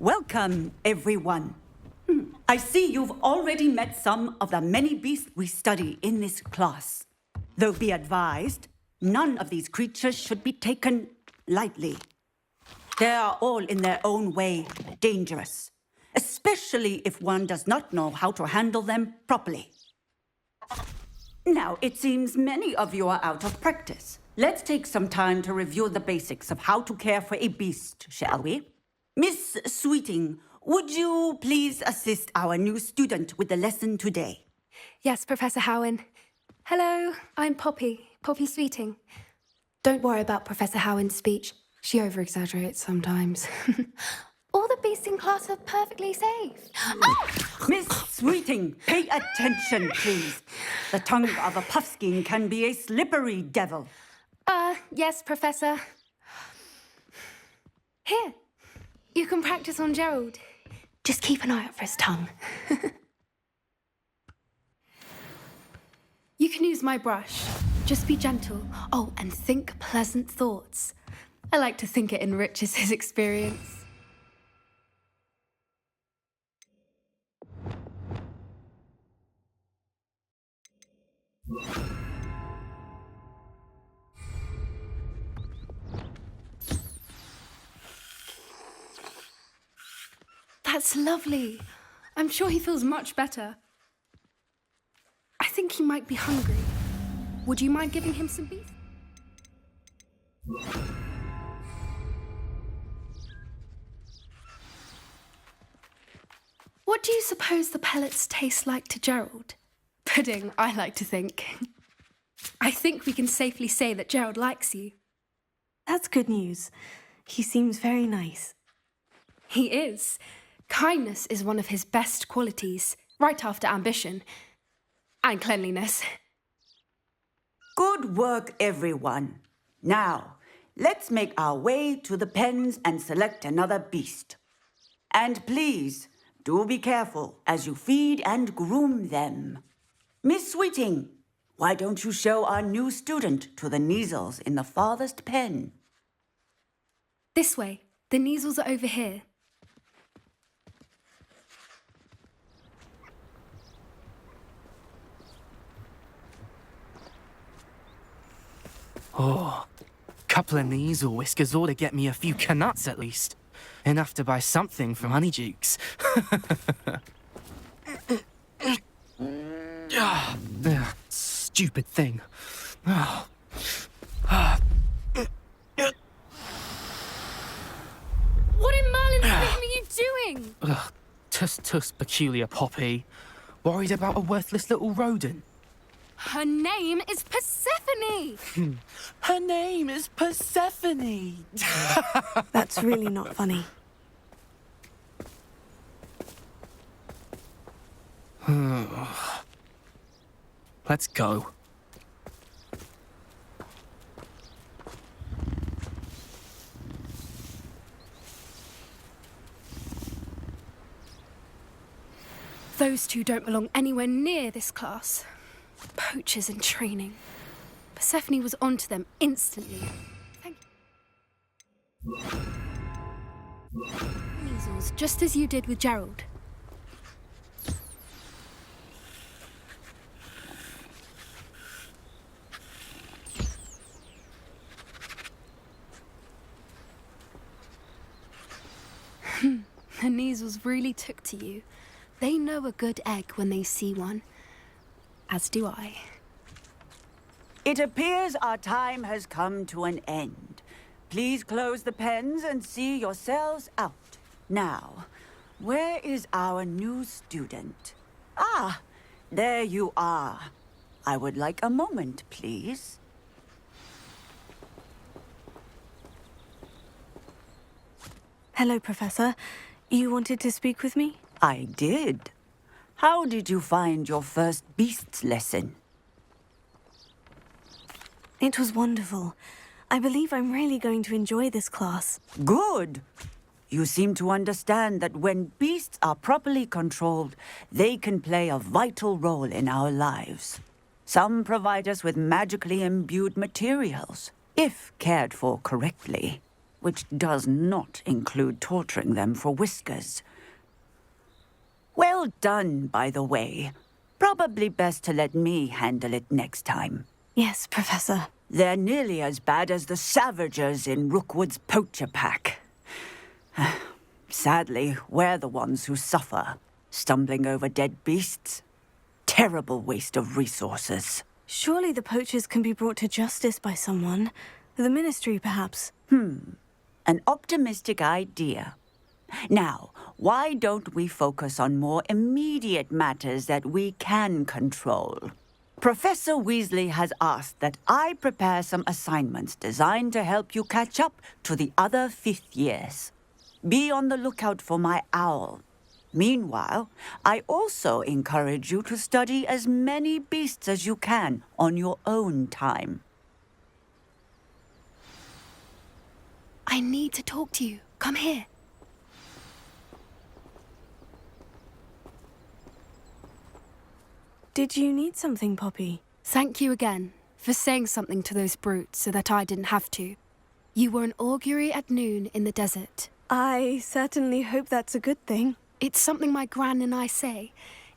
Welcome, everyone. I see you've already met some of the many beasts we study in this class. Though be advised, none of these creatures should be taken lightly. They are all in their own way dangerous, especially if one does not know how to handle them properly. Now, it seems many of you are out of practice. Let's take some time to review the basics of how to care for a beast, shall we? Miss Sweeting, would you please assist our new student with the lesson today? Yes, Professor Howie. Hello, I'm Poppy Sweeting. Don't worry about Professor Howie's speech. She over-exaggerates sometimes. All the beasts in class are perfectly safe. Miss Sweeting, pay attention, please. The tongue of a Puffskein can be a slippery devil. Yes, Professor. Here, you can practice on Gerald. Just keep an eye out for his tongue. You can use my brush. Just be gentle. Oh, and think pleasant thoughts. I like to think it enriches his experience. That's lovely. I'm sure he feels much better. I think he might be hungry. Would you mind giving him some beef? What do you suppose the pellets taste like to Gerald? Pudding, I like to think. I think we can safely say that Gerald likes you. That's good news. He seems very nice. He is. Kindness is one of his best qualities, right after ambition. And cleanliness. Good work, everyone. Now, let's make our way to the pens and select another beast. And please, do be careful as you feed and groom them. Miss Sweeting, why don't you show our new student to the Kneazles in the farthest pen? This way. The Kneazles are over here. Oh, couple of Kneazle whiskers ought to get me a few canuts at least. Enough to buy something from Honeydukes. Stupid thing. What in Merlin's name are you doing? Tuss, peculiar Poppy. Worried about a worthless little rodent. Her name is Persephone! Her name is Persephone! That's really not funny. Let's go. Those two don't belong anywhere near this class. Poachers in training. Persephone was onto them instantly. Thank you. Measles, just as you did with Gerald. The Kneazles really took to you. They know a good egg when they see one. As do I. It appears our time has come to an end. Please close the pens and see yourselves out. Now, where is our new student? Ah, there you are. I would like a moment, please. Hello, Professor. You wanted to speak with me? I did. How did you find your first beasts lesson? It was wonderful. I believe I'm really going to enjoy this class. Good. You seem to understand that when beasts are properly controlled, they can play a vital role in our lives. Some provide us with magically imbued materials, if cared for correctly, which does not include torturing them for whiskers. Well done, by the way. Probably best to let me handle it next time. Yes, Professor. They're nearly as bad as the Savagers in Rookwood's poacher pack. Sadly, we're the ones who suffer, stumbling over dead beasts. Terrible waste of resources. Surely the poachers can be brought to justice by someone. The Ministry, perhaps. An optimistic idea. Now, why don't we focus on more immediate matters that we can control? Professor Weasley has asked that I prepare some assignments designed to help you catch up to the other fifth years. Be on the lookout for my owl. Meanwhile, I also encourage you to study as many beasts as you can on your own time. I need to talk to you. Come here. Did you need something, Poppy? Thank you again for saying something to those brutes so that I didn't have to. You were an augury at noon in the desert. I certainly hope that's a good thing. It's something my gran and I say.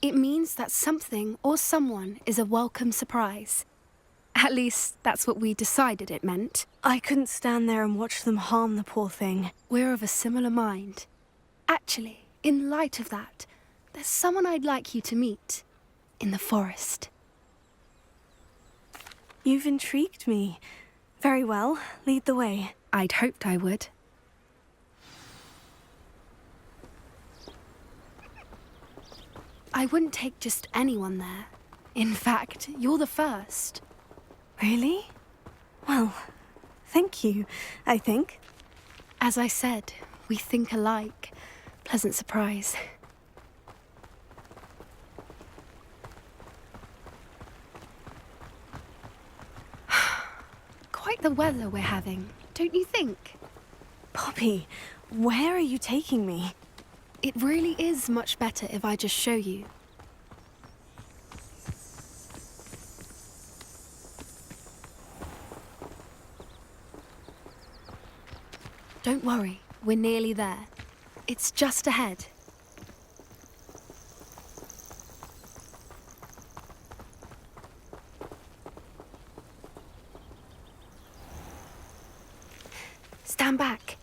It means that something or someone is a welcome surprise. At least, that's what we decided it meant. I couldn't stand there and watch them harm the poor thing. We're of a similar mind. Actually, in light of that, there's someone I'd like you to meet. In the forest. You've intrigued me. Very well, lead the way. I'd hoped I would. I wouldn't take just anyone there. In fact, you're the first. Really? Well, thank you, I think. As I said, we think alike. Pleasant surprise. Quite the weather we're having, don't you think? Poppy, where are you taking me? It really is much better if I just show you. Don't worry, we're nearly there. It's just ahead. Stand back.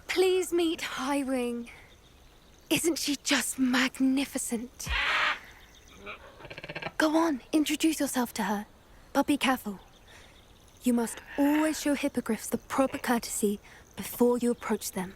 Please meet Highwing. Isn't she just magnificent? Go on, introduce yourself to her. But be careful. You must always show hippogriffs the proper courtesy before you approach them.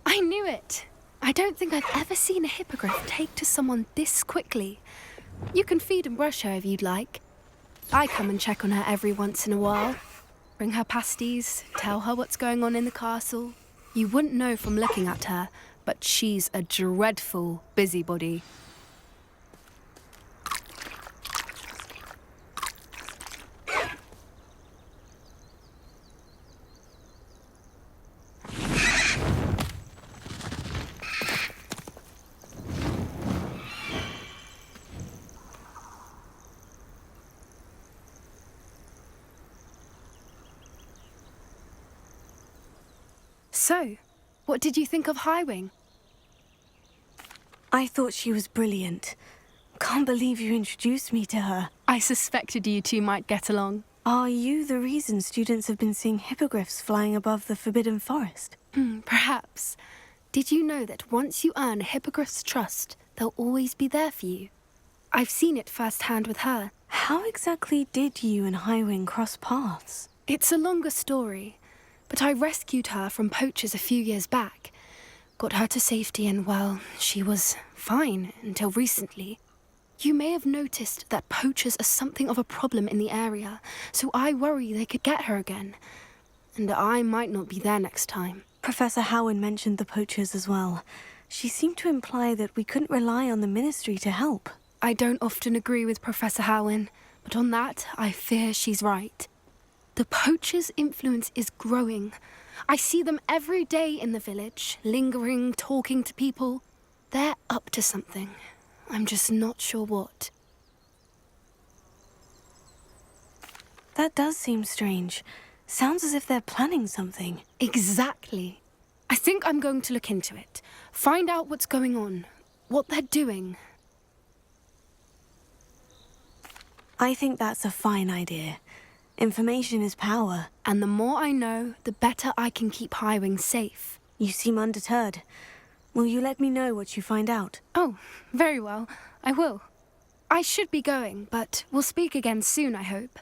I knew it! I don't think I've ever seen a hippogriff take to someone this quickly. You can feed and brush her if you'd like. I come and check on her every once in a while. Bring her pasties, tell her what's going on in the castle. You wouldn't know from looking at her, but she's a dreadful busybody. So, what did you think of Highwing? I thought she was brilliant. Can't believe you introduced me to her. I suspected you two might get along. Are you the reason students have been seeing hippogriffs flying above the Forbidden Forest? Perhaps. Did you know that once you earn a hippogriff's trust, they'll always be there for you? I've seen it firsthand with her. How exactly did you and Highwing cross paths? It's a longer story, but I rescued her from poachers a few years back. got her to safety, and well, she was fine until recently. You may have noticed that poachers are something of a problem in the area, so I worry they could get her again. And I might not be there next time. Professor Howie mentioned the poachers as well. She seemed to imply that we couldn't rely on the Ministry to help. I don't often agree with Professor Howie, but on that, I fear she's right. The poachers' influence is growing. I see them every day in the village, lingering, talking to people. They're up to something. I'm just not sure what. That does seem strange. Sounds as if they're planning something. Exactly. I think I'm going to look into it. Find out what's going on, what they're doing. I think that's a fine idea. Information is power. And the more I know, the better I can keep Highwing safe. You seem undeterred. Will you let me know what you find out? Oh, very well. I will. I should be going, but we'll speak again soon, I hope.